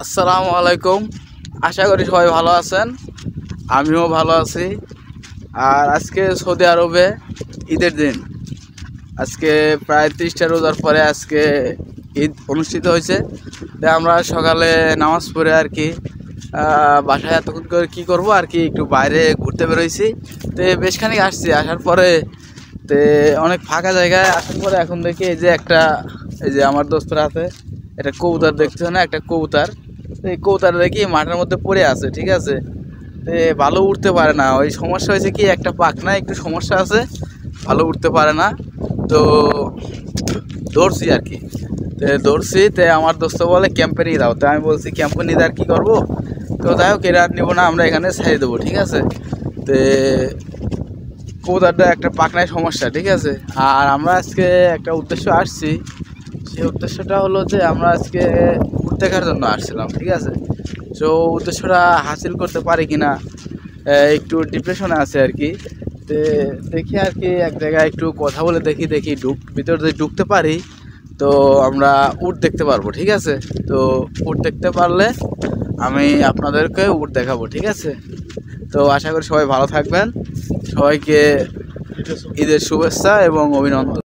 আসসালামু আলাইকুম। আশা করি সবাই ভালো আছেন, আমিও ভালো আছি। আর আজকে সৌদি আরবে ঈদের দিন। আজকে প্রায় 30টা রোজার পরে আজকে ঈদ অনুষ্ঠিত হয়েছে। তাই আমরা সকালে নামাজ পড়ে আর কি বাসায় এতক্ষণ করে কী করবো আর কি একটু বাইরে ঘুরতে বেরোইছি। তো বেশ খানিক আসছি, আসার পরে তে অনেক ফাঁকা জায়গায় আসার পরে এখন দেখি এই যে আমার দোস্তরা আছে, একটা কবুতর দেখছো না, একটা কবুতর। তো এই কবুতর দেখি মাঠের মধ্যে পড়ে আছে, ঠিক আছে। তো ভালো উঠতে পারে না, ওই সমস্যা হয়েছে কি একটা পাখনা একটু সমস্যা আছে, ভালো উঠতে পারে না। তো ধরছি আর কি, ধরছি। আমার দোস্ত বলে ক্যাম্পে নিয়ে দাও, তো আমি বলছি ক্যাম্পে নিয়ে আর কী করবো। তো যাই হোক, এরা আর নেবো না, আমরা এখানে ছেড়ে দেবো, ঠিক আছে। তো কবুতরটা একটা পাখনায় সমস্যা, ঠিক আছে। আর আমরা আজকে একটা উদ্দেশ্য আসছি, সেই উদ্দেশ্যটা হলো যে আমরা আজকে উট দেখার জন্য আসছিলাম, ঠিক আছে। তো উদ্দেশ্যটা হাসিল করতে পারি কিনা একটু ডিপ্রেশনে আছে আর কি। তো দেখি আর কি এক জায়গায় একটু কথা বলে দেখি ভিতর যদি ঢুকতে পারি তো আমরা উট দেখতে পারবো, ঠিক আছে। তো উট দেখতে পারলে আমি আপনাদেরকে উট দেখাবো, ঠিক আছে। তো আশা করি সবাই ভালো থাকবেন, সবাইকে ঈদের শুভেচ্ছা এবং অভিনন্দন।